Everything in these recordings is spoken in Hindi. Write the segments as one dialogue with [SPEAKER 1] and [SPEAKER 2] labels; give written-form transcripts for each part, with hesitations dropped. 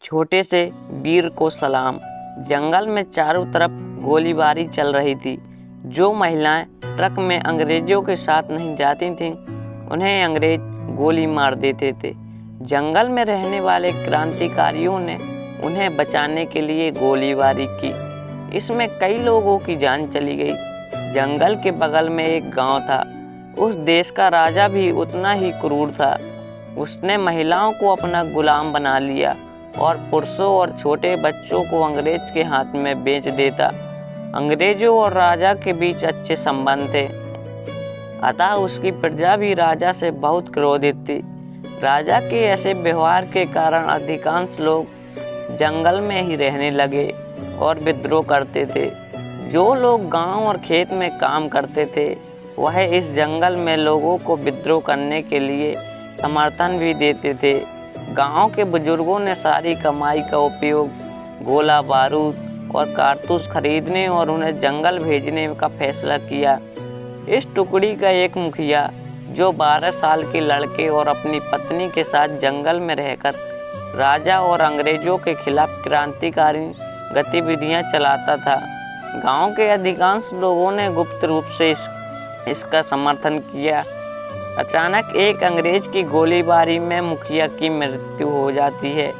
[SPEAKER 1] छोटे से वीर को सलाम। जंगल में चारों तरफ गोलीबारी चल रही थी। जो महिलाएं ट्रक में अंग्रेजों के साथ नहीं जाती थीं, उन्हें अंग्रेज गोली मार देते थे। जंगल में रहने वाले क्रांतिकारियों ने उन्हें बचाने के लिए गोलीबारी की। इसमें कई लोगों की जान चली गई। जंगल के बगल में एक गांव था। उस देश का राजा भी उतना ही क्रूर था। उसने महिलाओं को अपना गुलाम बना लिया और पुरुषों और छोटे बच्चों को अंग्रेज के हाथ में बेच देता। अंग्रेजों और राजा के बीच अच्छे संबंध थे, अतः उसकी प्रजा भी राजा से बहुत क्रोधित थी। राजा के ऐसे व्यवहार के कारण अधिकांश लोग जंगल में ही रहने लगे और विद्रोह करते थे। जो लोग गांव और खेत में काम करते थे, वह इस जंगल में लोगों को विद्रोह करने के लिए समर्थन भी देते थे। गांव के बुजुर्गों ने सारी कमाई का उपयोग गोला बारूद और कारतूस खरीदने और उन्हें जंगल भेजने का फैसला किया। इस टुकड़ी का एक मुखिया, जो 12 साल के लड़के और अपनी पत्नी के साथ जंगल में रहकर राजा और अंग्रेजों के खिलाफ क्रांतिकारी गतिविधियां चलाता था। गांव के अधिकांश लोगों ने गुप्त रूप से इसका समर्थन किया। अचानक एक अंग्रेज की गोलीबारी में मुखिया की मृत्यु हो जाती है।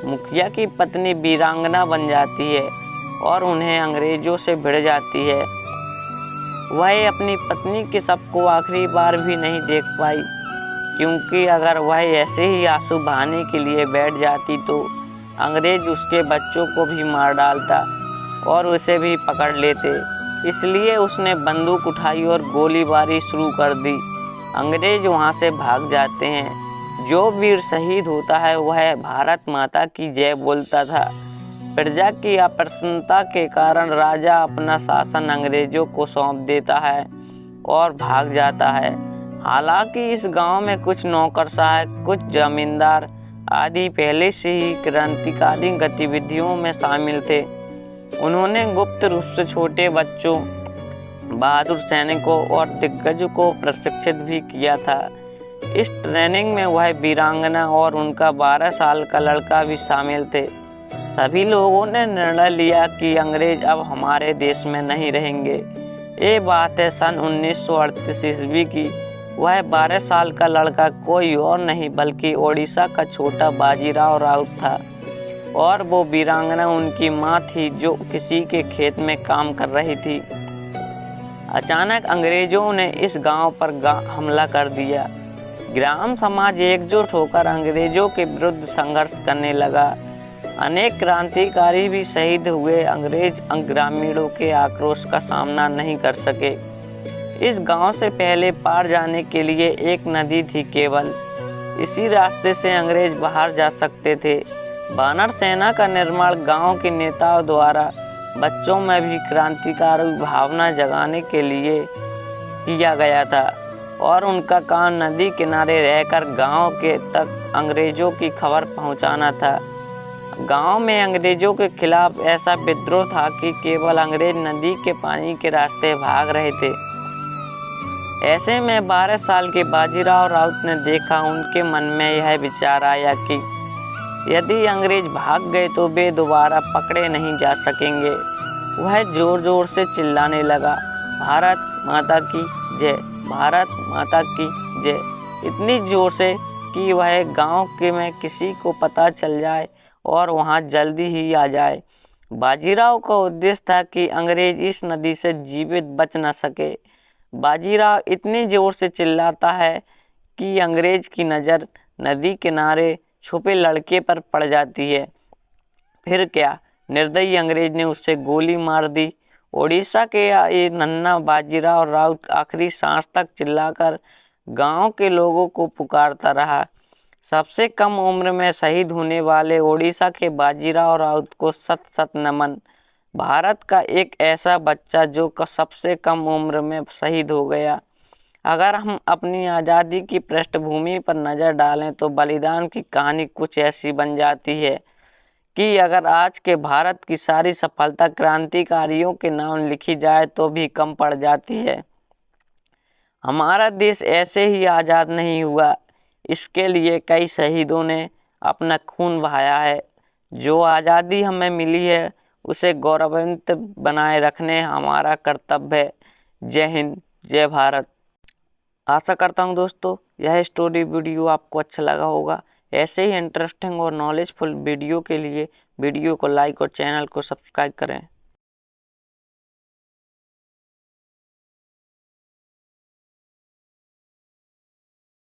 [SPEAKER 1] मुखिया की पत्नी वीरांगना बन जाती है और उन्हें अंग्रेजों से भिड़ जाती है। वह अपनी पत्नी के शव को आखिरी बार भी नहीं देख पाई, क्योंकि अगर वह ऐसे ही आंसू बहाने के लिए बैठ जाती तो अंग्रेज उसके बच्चों को भी मार डालता और उसे भी पकड़ लेते। इसलिए उसने बंदूक उठाई और गोलीबारी शुरू कर दी। अंग्रेज वहां से भाग जाते हैं। जो वीर शहीद होता है वह भारत माता की जय बोलता था। प्रजा की अप्रसन्नता के कारण राजा अपना शासन अंग्रेजों को सौंप देता है और भाग जाता है। हालांकि इस गांव में कुछ नौकरशाह, कुछ जमींदार आदि पहले से ही क्रांतिकारी गतिविधियों में शामिल थे। उन्होंने गुप्त रूप से छोटे बच्चों, बहादुर सैनिकों और दिग्गजों को प्रशिक्षित भी किया था। इस ट्रेनिंग में वह वीरांगना और उनका 12 साल का लड़का भी शामिल थे। सभी लोगों ने निर्णय लिया कि अंग्रेज अब हमारे देश में नहीं रहेंगे। ये बात है सन 1938 ईस्वी की। वह 12 साल का लड़का कोई और नहीं बल्कि ओडिशा का छोटा बाजीराव राउत था, और वो वीरांगना उनकी माँ थी, जो किसी के खेत में काम कर रही थी। अचानक अंग्रेजों ने इस गांव पर हमला कर दिया। ग्राम समाज एकजुट होकर अंग्रेजों के विरुद्ध संघर्ष करने लगा। अनेक क्रांतिकारी भी शहीद हुए। अंग्रेज ग्रामीणों के आक्रोश का सामना नहीं कर सके। इस गांव से पहले पार जाने के लिए एक नदी थी केवल। इसी रास्ते से अंग्रेज बाहर जा सकते थे। वानर सेना का निर्माण गांव के नेताओं द्वारा बच्चों में भी क्रांतिकारी भावना जगाने के लिए किया गया था, और उनका काम नदी किनारे रहकर गांव के तक अंग्रेजों की खबर पहुंचाना था। गांव में अंग्रेजों के खिलाफ ऐसा विद्रोह था कि केवल अंग्रेज नदी के पानी के रास्ते भाग रहे थे। ऐसे में 12 साल के बाजीराव राउत ने देखा। उनके मन में यह विचार आया कि यदि अंग्रेज भाग गए तो वे दोबारा पकड़े नहीं जा सकेंगे। वह जोर जोर से चिल्लाने लगा, भारत माता की जय, भारत माता की जय, इतनी जोर से कि वह गांव के में किसी को पता चल जाए और वहां जल्दी ही आ जाए। बाजीराव का उद्देश्य था कि अंग्रेज इस नदी से जीवित बच न सके। बाजीराव इतनी जोर से चिल्लाता है कि अंग्रेज की नज़र नदी किनारे छुपे लड़के पर पड़ जाती है। फिर क्या, निर्दयी अंग्रेज ने उससे गोली मार दी। ओडिशा के ये नन्हा बाजीराव राउत आखिरी सांस तक चिल्लाकर गांव के लोगों को पुकारता रहा। सबसे कम उम्र में शहीद होने वाले ओडिशा के बाजीराव राउत को सत सत नमन। भारत का एक ऐसा बच्चा जो सबसे कम उम्र में शहीद हो गया। अगर हम अपनी आज़ादी की पृष्ठभूमि पर नज़र डालें तो बलिदान की कहानी कुछ ऐसी बन जाती है कि अगर आज के भारत की सारी सफलता क्रांतिकारियों के नाम लिखी जाए तो भी कम पड़ जाती है। हमारा देश ऐसे ही आज़ाद नहीं हुआ, इसके लिए कई शहीदों ने अपना खून बहाया है। जो आज़ादी हमें मिली है उसे गौरवान्वित बनाए रखने हमारा कर्तव्य है। जय हिंद, जय भारत। आशा करता हूँ दोस्तों यह स्टोरी वीडियो आपको अच्छा लगा होगा। ऐसे ही इंटरेस्टिंग और नॉलेजफुल वीडियो के लिए वीडियो को लाइक और चैनल को सब्सक्राइब करें।